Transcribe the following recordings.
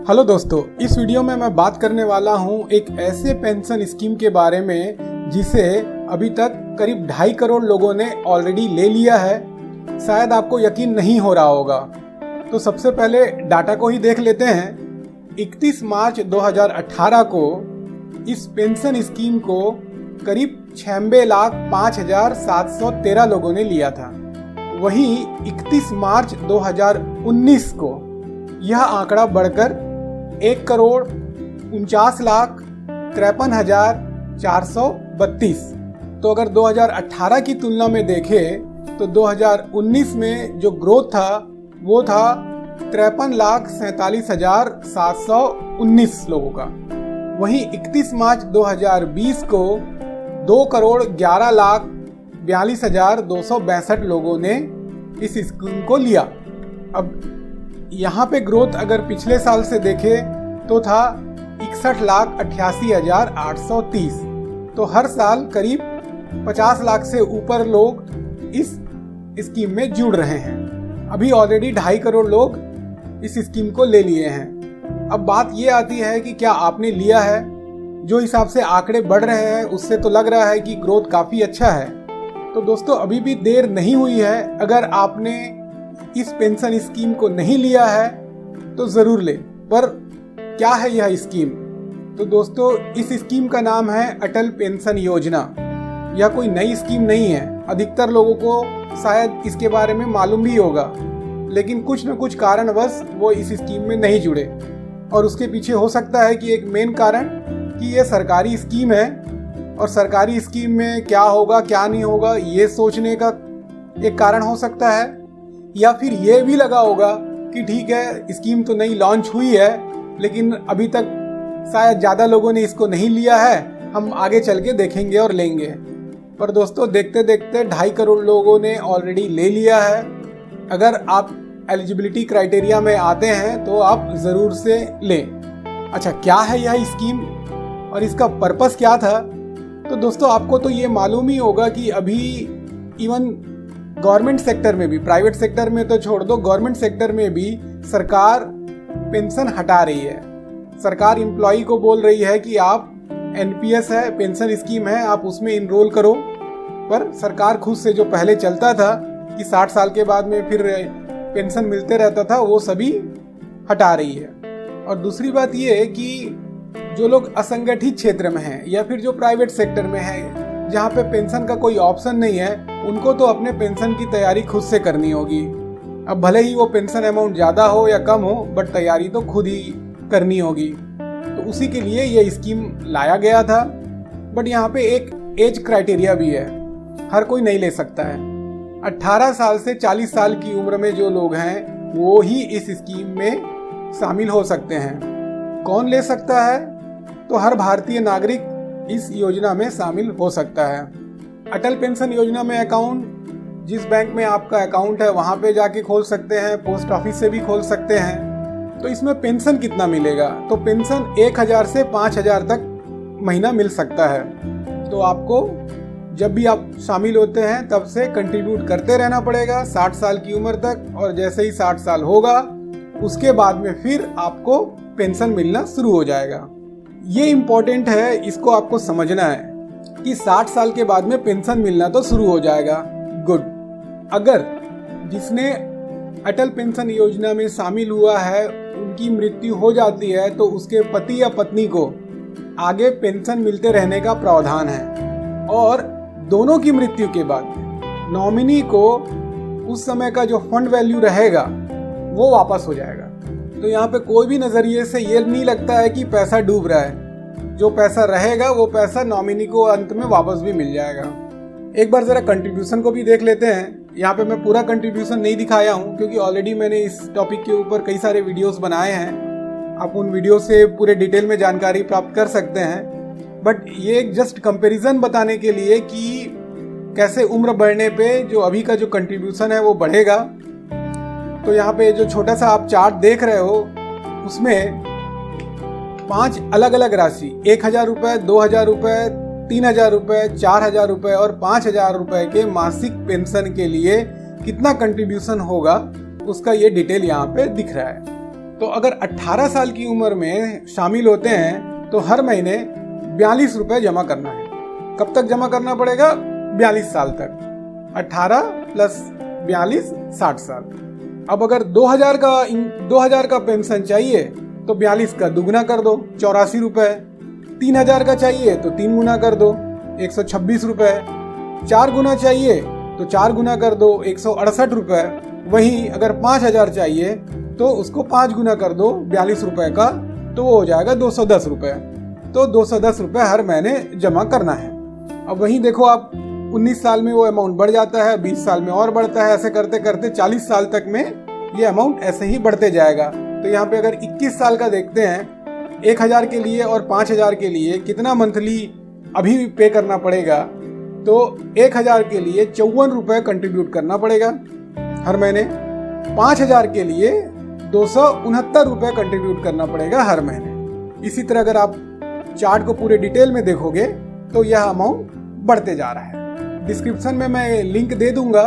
Hello दोस्तों, इस video में मैं बात करने वाला हूं एक ऐसे पेंशन स्कीम के बारे में जिसे अभी तक करीब 2.5 करोड़ लोगों ने ऑलरेडी ले लिया है। शायद आपको यकीन नहीं हो रहा होगा, तो सबसे पहले डाटा को ही देख लेते हैं। 31 मार्च 2018 को इस पेंशन स्कीम को करीब 96,05,713 लोगों ने लिया था। वहीं 31 मार्च 2019 को यह आंकड़ा बढ़कर 1,49,53,432। तो अगर 2018 की तुलना में देखें तो 2019 में जो ग्रोथ था वो था 53,47,719 लोगों का। वहीं 31 मार्च 2020 को 2,11,42,262 लोगों ने इस स्कीम को लिया। अब यहाँ पे ग्रोथ अगर पिछले साल से देखें तो था 61,88,830। तो हर साल करीब 50 लाख से ऊपर लोग इस स्कीम में जुड़ रहे हैं। अभी ऑलरेडी 2.5 करोड़ लोग इस स्कीम को ले लिए हैं। अब बात ये आती है कि क्या आपने लिया है? जो हिसाब से आंकड़े बढ़ रहे हैं उससे तो लग रहा है कि ग्रोथ काफ़ी अच्छा है। तो दोस्तों, अभी भी देर नहीं हुई है। अगर आपने इस पेंशन स्कीम को नहीं लिया है तो ज़रूर ले। पर क्या है यह स्कीम? तो दोस्तों, इस स्कीम का नाम है अटल पेंशन योजना। यह कोई नई स्कीम नहीं है। अधिकतर लोगों को शायद इसके बारे में मालूम भी होगा, लेकिन कुछ न कुछ कारणवश वो इस स्कीम में नहीं जुड़े। और उसके पीछे हो सकता है कि एक मेन कारण कि ये सरकारी स्कीम है, और सरकारी स्कीम में क्या होगा क्या नहीं होगा ये सोचने का एक कारण हो सकता है। या फिर ये भी लगा होगा कि ठीक है, स्कीम तो नई लॉन्च हुई है लेकिन अभी तक शायद ज़्यादा लोगों ने इसको नहीं लिया है, हम आगे चल के देखेंगे और लेंगे। पर दोस्तों, देखते देखते 2.5 करोड़ लोगों ने ऑलरेडी ले लिया है। अगर आप एलिजिबिलिटी क्राइटेरिया में आते हैं तो आप ज़रूर से लें। अच्छा, क्या है यह स्कीम और इसका पर्पस क्या था? तो दोस्तों, आपको तो ये मालूम ही होगा कि अभी इवन गवर्नमेंट सेक्टर में भी, प्राइवेट सेक्टर में तो छोड़ दो, गवर्नमेंट सेक्टर में भी सरकार पेंशन हटा रही है। सरकार एम्प्लॉई को बोल रही है कि आप एनपीएस है, पेंशन स्कीम है, आप उसमें इनरोल करो। पर सरकार खुद से जो पहले चलता था कि 60 साल के बाद में फिर पेंशन मिलते रहता था, वो सभी हटा रही है। और दूसरी बात ये है कि जो लोग असंगठित क्षेत्र में हैं या फिर जो प्राइवेट सेक्टर में है जहाँ पे पेंशन का कोई ऑप्शन नहीं है, उनको तो अपने पेंशन की तैयारी खुद से करनी होगी। अब भले ही वो पेंशन अमाउंट ज़्यादा हो या कम हो, बट तैयारी तो खुद ही करनी होगी। तो उसी के लिए ये स्कीम लाया गया था। बट यहाँ पे एक एज क्राइटेरिया भी है, हर कोई नहीं ले सकता है। 18 साल से 40 साल की उम्र में जो लोग हैं वो ही इस स्कीम में शामिल हो सकते हैं। कौन ले सकता है? तो हर भारतीय नागरिक इस योजना में शामिल हो सकता है। अटल पेंशन योजना में अकाउंट जिस बैंक में आपका अकाउंट है वहाँ पे जाके खोल सकते हैं, पोस्ट ऑफिस से भी खोल सकते हैं। तो इसमें पेंशन कितना मिलेगा? तो पेंशन 1,000 से 5,000 तक महीना मिल सकता है। तो आपको जब भी आप शामिल होते हैं तब से कंट्रीब्यूट करते रहना पड़ेगा 60 साल की उम्र तक, और जैसे ही 60 साल होगा उसके बाद में फिर आपको पेंशन मिलना शुरू हो जाएगा। ये इम्पोर्टेंट है, इसको आपको समझना है कि 60 साल के बाद में पेंशन मिलना तो शुरू हो जाएगा। गुड। अगर जिसने अटल पेंशन योजना में शामिल हुआ है उनकी मृत्यु हो जाती है तो उसके पति या पत्नी को आगे पेंशन मिलते रहने का प्रावधान है। और दोनों की मृत्यु के बाद नॉमिनी को उस समय का जो फंड वैल्यू रहेगा वो वापस हो जाएगा। तो यहाँ पे कोई भी नज़रिए से ये नहीं लगता है कि पैसा डूब रहा है। जो पैसा रहेगा वो पैसा नॉमिनी को अंत में वापस भी मिल जाएगा। एक बार ज़रा कंट्रीब्यूशन को भी देख लेते हैं। यहाँ पे मैं पूरा कंट्रीब्यूशन नहीं दिखाया हूँ क्योंकि ऑलरेडी मैंने इस टॉपिक के ऊपर कई सारे वीडियोस बनाए हैं। आप उन वीडियो से पूरे डिटेल में जानकारी प्राप्त कर सकते हैं। बट ये जस्ट कंपैरिजन बताने के लिए कि कैसे उम्र बढ़ने पे जो अभी का जो कंट्रीब्यूशन है वो बढ़ेगा। तो यहाँ पे जो छोटा सा आप चार्ट देख रहे हो उसमें 5 अलग अलग राशि 1,000 रुपये, 2,000 रुपये, 3,000 रुपये, 4,000 रुपये और 5,000 रुपये के मासिक पेंशन के लिए कितना कंट्रीब्यूशन होगा उसका ये डिटेल यहाँ पे दिख रहा है। तो अगर 18 साल की उम्र में शामिल होते हैं तो हर महीने 42 रुपए जमा करना है। कब तक जमा करना पड़ेगा? 42 साल तक। 18 प्लस 42 60 साल। अब अगर 2000 का पेंशन चाहिए तो 42 का दुगना कर दो 84 रुपए। 3000 का चाहिए तो 3 गुना कर दो 126 रुपए। 4 गुना चाहिए तो 4 गुना कर दो 168 रुपए। वहीं अगर 5000 चाहिए तो उसको 5 गुना कर दो 42 रुपए का, तो वो हो जाएगा 210 रुपए। तो 210 रुपए हर महीने जमा करना है। अब वहीं देखो आप 19 साल में वो अमाउंट बढ़ जाता है, 20 साल में और बढ़ता है, ऐसे करते करते 40 साल तक में ये अमाउंट ऐसे ही बढ़ते जाएगा। तो यहाँ पे अगर 21 साल का देखते हैं, 1000 के लिए और 5000 के लिए कितना मंथली अभी पे करना पड़ेगा, तो 1000 के लिए 54 रुपए कंट्रीब्यूट करना पड़ेगा हर महीने। 5000 के लिए 269 रुपए कंट्रीब्यूट करना पड़ेगा हर महीने। इसी तरह अगर आप चार्ट को पूरे डिटेल में देखोगे तो यह अमाउंट बढ़ते जा रहा है। डिस्क्रिप्शन में मैं लिंक दे दूंगा,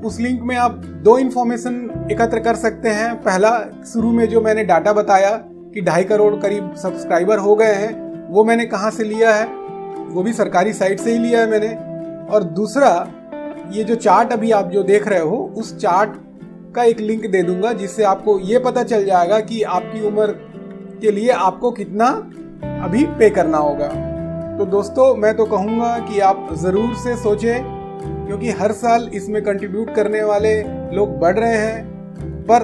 उस लिंक में आप 2 इन्फॉर्मेशन एकत्र कर सकते हैं। पहला, शुरू में जो मैंने डाटा बताया कि 2.5 करोड़ करीब सब्सक्राइबर हो गए हैं, वो मैंने कहाँ से लिया है, वो भी सरकारी साइट से ही लिया है मैंने। और दूसरा, ये जो चार्ट अभी आप जो देख रहे हो, उस चार्ट का एक लिंक दे दूंगा जिससे आपको ये पता चल जाएगा कि आपकी उम्र के लिए आपको कितना अभी पे करना होगा। तो दोस्तों, मैं तो कहूँगा कि आप ज़रूर से सोचें, क्योंकि हर साल इसमें कंट्रीब्यूट करने वाले लोग बढ़ रहे हैं। पर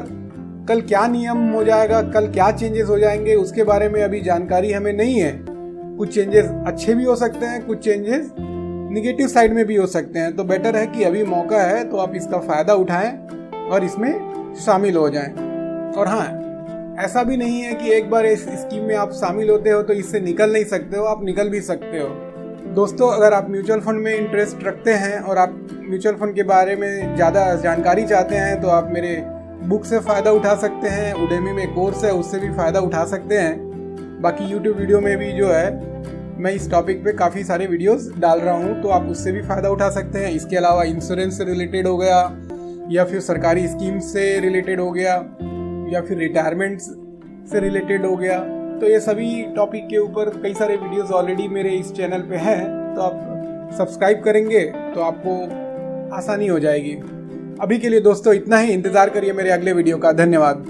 कल क्या नियम हो जाएगा, कल क्या चेंजेस हो जाएंगे, उसके बारे में अभी जानकारी हमें नहीं है। कुछ चेंजेस अच्छे भी हो सकते हैं, कुछ चेंजेस निगेटिव साइड में भी हो सकते हैं। तो बेटर है कि अभी मौका है तो आप इसका फ़ायदा उठाएं और इसमें शामिल हो जाएं। और हाँ, ऐसा भी नहीं है कि एक बार इस स्कीम में आप शामिल होते हो तो इससे निकल नहीं सकते हो, आप निकल भी सकते हो। दोस्तों, अगर आप म्यूचुअल फंड में इंटरेस्ट रखते हैं और आप म्यूचुअल फंड के बारे में ज़्यादा जानकारी चाहते हैं तो आप मेरे बुक से फ़ायदा उठा सकते हैं। उडेमी में कोर्स है, उससे भी फ़ायदा उठा सकते हैं। बाकी यूट्यूब वीडियो में भी जो है मैं इस टॉपिक पे काफ़ी सारे वीडियोस डाल रहा हूँ, तो आप उससे भी फ़ायदा उठा सकते हैं। इसके अलावा इंश्योरेंस से रिलेटेड हो गया, या फिर सरकारी स्कीम से रिलेटेड हो गया, या फिर रिटायरमेंट से रिलेटेड हो गया। तो ये सभी टॉपिक के ऊपर कई सारे वीडियोस ऑलरेडी मेरे इस चैनल पे हैं, तो आप सब्सक्राइब करेंगे तो आपको आसानी हो जाएगी। अभी के लिए दोस्तों इतना ही। इंतज़ार करिए मेरे अगले वीडियो का। धन्यवाद।